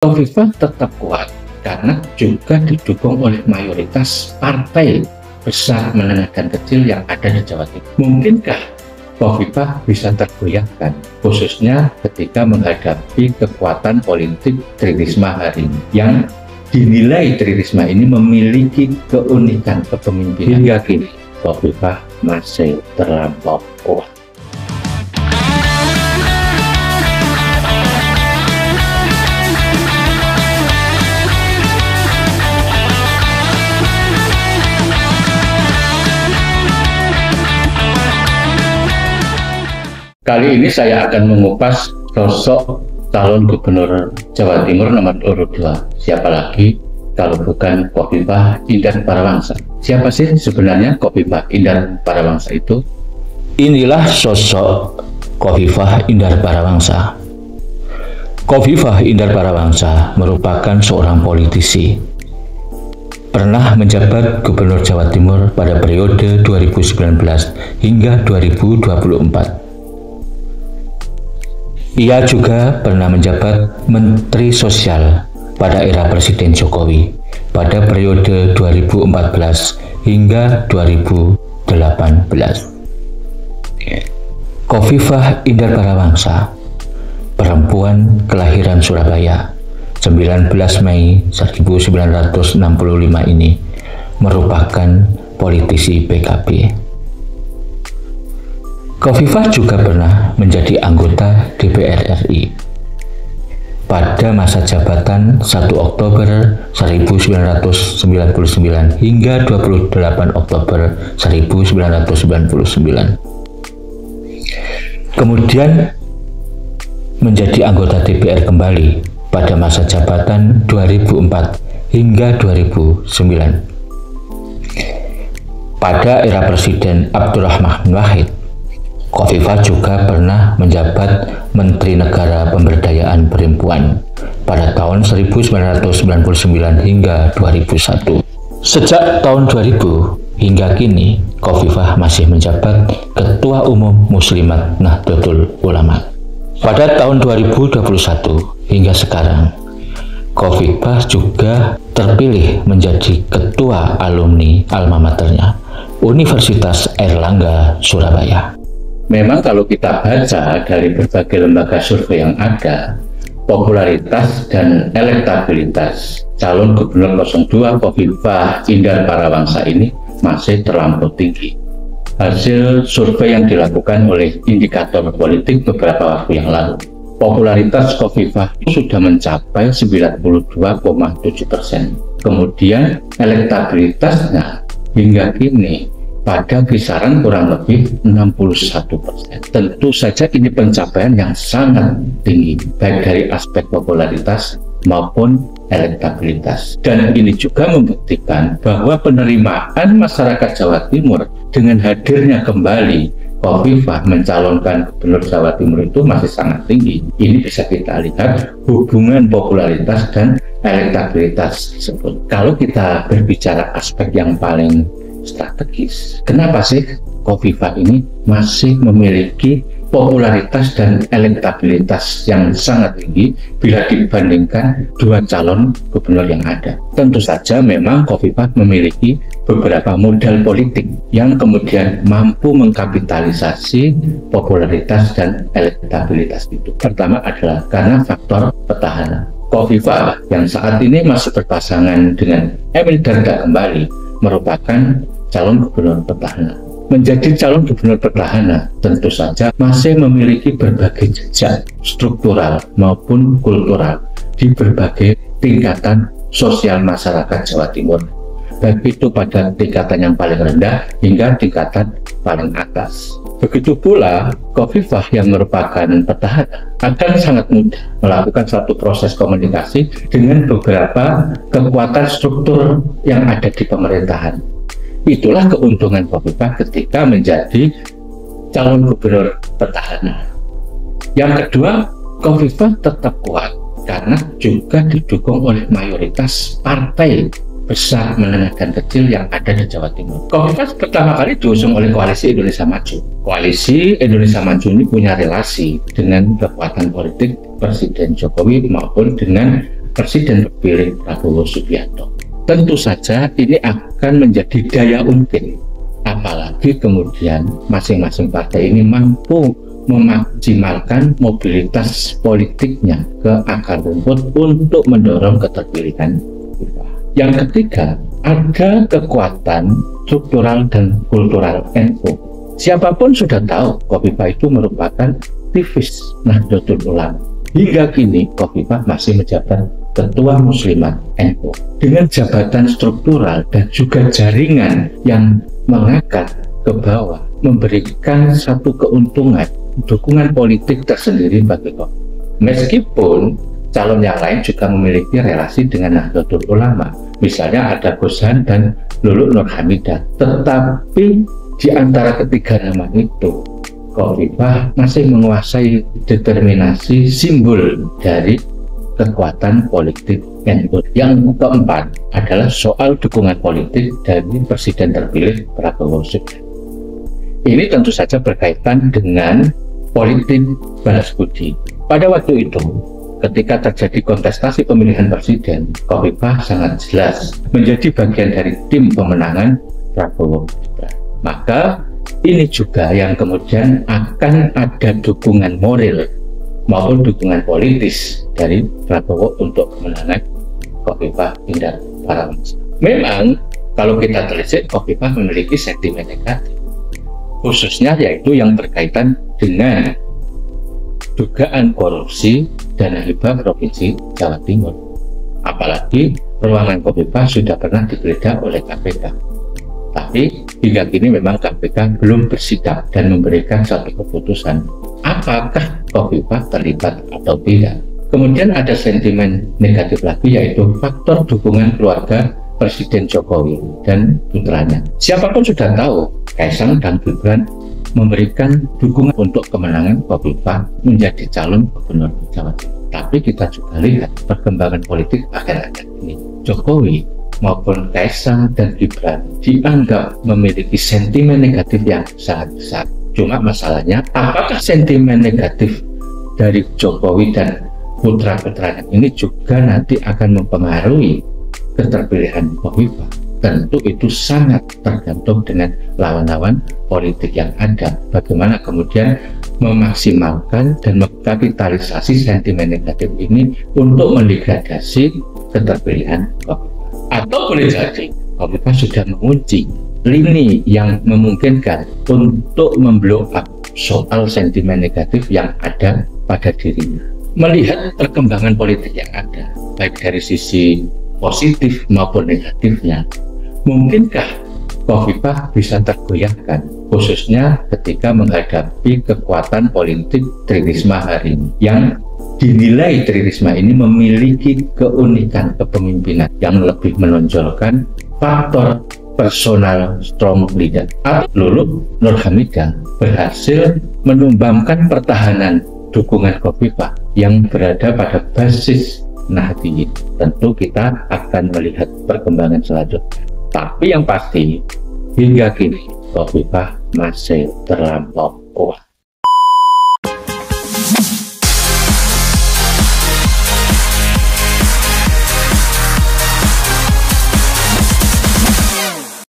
Khofifah tetap kuat karena juga didukung oleh mayoritas partai besar, menengah, dan kecil yang ada di Jawa Timur. Mungkinkah Khofifah bisa tergoyahkan, khususnya ketika menghadapi kekuatan politik Tri Risma hari ini, yang dinilai Tri Risma ini memiliki keunikan kepemimpinan. Hingga kini Khofifah masih terlampau kuat. Kali ini saya akan mengupas sosok calon gubernur Jawa Timur nomor urut 2. Siapa lagi kalau bukan Khofifah Indar Parawangsa. Siapa sih sebenarnya Khofifah Indar Parawangsa itu? Inilah sosok Khofifah Indar Parawangsa. Khofifah Indar Parawangsa merupakan seorang politisi. Pernah menjabat Gubernur Jawa Timur pada periode 2019 hingga 2024. Ia juga pernah menjabat Menteri Sosial pada era Presiden Jokowi pada periode 2014 hingga 2018. Khofifah Indar Parawangsa, perempuan kelahiran Surabaya 19 Mei 1965 ini, merupakan politisi PKB. Khofifah juga pernah menjadi anggota DPR RI pada masa jabatan 1 Oktober 1999 hingga 28 Oktober 1999. Kemudian menjadi anggota DPR kembali pada masa jabatan 2004 hingga 2009. Pada era Presiden Abdurrahman Wahid, Khofifah juga pernah menjabat Menteri Negara Pemberdayaan Perempuan pada tahun 1999 hingga 2001. Sejak tahun 2000 hingga kini, Khofifah masih menjabat Ketua Umum Muslimat Nahdlatul Ulama. Pada tahun 2021 hingga sekarang, Khofifah juga terpilih menjadi Ketua Alumni Alma Maternya, Universitas Airlangga Surabaya. Memang kalau kita baca dari berbagai lembaga survei yang ada, popularitas dan elektabilitas calon gubernur 02 Khofifah Indar Parawangsa ini masih terlampau tinggi. Hasil survei yang dilakukan oleh Indikator Politik beberapa waktu yang lalu, popularitas Khofifah sudah mencapai 92,7%. Kemudian elektabilitasnya hingga kini pada kisaran kurang lebih 61%. Tentu saja ini pencapaian yang sangat tinggi, baik dari aspek popularitas maupun elektabilitas. Dan ini juga membuktikan bahwa penerimaan masyarakat Jawa Timur dengan hadirnya kembali Khofifah mencalonkan gubernur Jawa Timur itu masih sangat tinggi. Ini bisa kita lihat hubungan popularitas dan elektabilitas tersebut. Kalau kita berbicara aspek yang paling strategis, kenapa sih Khofifah ini masih memiliki popularitas dan elektabilitas yang sangat tinggi bila dibandingkan dua calon gubernur yang ada? Tentu saja memang Khofifah memiliki beberapa modal politik yang kemudian mampu mengkapitalisasi popularitas dan elektabilitas itu. Pertama adalah karena faktor petahana. Khofifah yang saat ini masih berpasangan dengan Emil Dardak kembali merupakan calon gubernur petahana. Menjadi calon gubernur petahana tentu saja masih memiliki berbagai jejak struktural maupun kultural di berbagai tingkatan sosial masyarakat Jawa Timur, baik itu pada tingkatan yang paling rendah hingga tingkatan paling atas. Begitu pula Khofifah yang merupakan petahana akan sangat mudah melakukan satu proses komunikasi dengan beberapa kekuatan struktur yang ada di pemerintahan. Itulah keuntungan Khofifah ketika menjadi calon gubernur petahana. Yang kedua, Khofifah tetap kuat karena juga didukung oleh mayoritas partai besar, menengah, dan kecil yang ada di Jawa Timur. Khofifah pertama kali diusung oleh Koalisi Indonesia Maju. Koalisi Indonesia Maju ini punya relasi dengan kekuatan politik Presiden Jokowi maupun dengan Presiden terpilih Prabowo Subianto. Tentu saja ini akan menjadi daya ungkit, apalagi kemudian masing-masing partai ini mampu memaksimalkan mobilitas politiknya ke akar rumput untuk mendorong keterpilihan Kofifa. Yang ketiga, ada kekuatan struktural dan kultural NU. Siapapun sudah tahu Kofifa itu merupakan aktivis Nahdlatul Ulama. Hingga kini Kofifa masih menjabat Ketua Muslimat NU dengan jabatan struktural dan juga jaringan yang mengangkat ke bawah, memberikan satu keuntungan, dukungan politik tersendiri bagi Kofifa. Meskipun calon yang lain juga memiliki relasi dengan Nahdlatul Ulama, misalnya ada Gus Han dan Luluk Nur Hamidah, tetapi di antara ketiga nama itu Kofifa masih menguasai determinasi simbol dari kekuatan politik NU. Yang keempat adalah soal dukungan politik dari Presiden terpilih Prabowo Subianto. Ini tentu saja berkaitan dengan politik balas budi. Pada waktu itu, ketika terjadi kontestasi pemilihan presiden, Kofifa sangat jelas menjadi bagian dari tim pemenangan Prabowo. Maka ini juga yang kemudian akan ada dukungan moral maupun dukungan politis dari Prabowo untuk kemenangan Kofifa Indar Parawansa. Memang kalau kita telisik, Kofifa memiliki sentimen negatif, khususnya yaitu yang berkaitan dengan dugaan korupsi dana hibah Provinsi Jawa Timur. Apalagi ruangan Kofifa sudah pernah digeledah oleh KPK. Tapi hingga kini memang KPK belum bersikap dan memberikan satu keputusan apakah Kofifa terlibat atau tidak. Kemudian ada sentimen negatif lagi, yaitu faktor dukungan keluarga Presiden Jokowi dan putranya. Siapapun sudah tahu Kaisang dan Gibran memberikan dukungan untuk kemenangan Kofifa menjadi calon gubernur Jawa Timur. Tapi kita juga lihat perkembangan politik akhir-akhir ini, Jokowi maupun Kaisang dan Gibran dianggap memiliki sentimen negatif yang sangat besar. Cuma masalahnya, apakah sentimen negatif dari Jokowi dan putra-putranya ini juga nanti akan mempengaruhi keterpilihan Kofifa? Tentu itu sangat tergantung dengan lawan-lawan politik yang ada. Bagaimana kemudian memaksimalkan dan mengkapitalisasi sentimen negatif ini untuk mendegradasi keterpilihan Kofifa. Atau boleh jadi Kofifa sudah mengunci lini yang memungkinkan untuk memblow up soal sentimen negatif yang ada pada dirinya. Melihat perkembangan politik yang ada, baik dari sisi positif maupun negatifnya, mungkinkah Kofifa bisa tergoyahkan, khususnya ketika menghadapi kekuatan politik Tri Risma hari ini, yang dinilai Tri Risma ini memiliki keunikan kepemimpinan yang lebih menonjolkan faktor personal strong leader. Luluk Nur Hamidah berhasil menumbangkan pertahanan dukungan Kofifa yang berada pada basis Nahdliyin. Tentu kita akan melihat perkembangan selanjutnya. Tapi yang pasti hingga kini Kofifa masih terlampau kuat.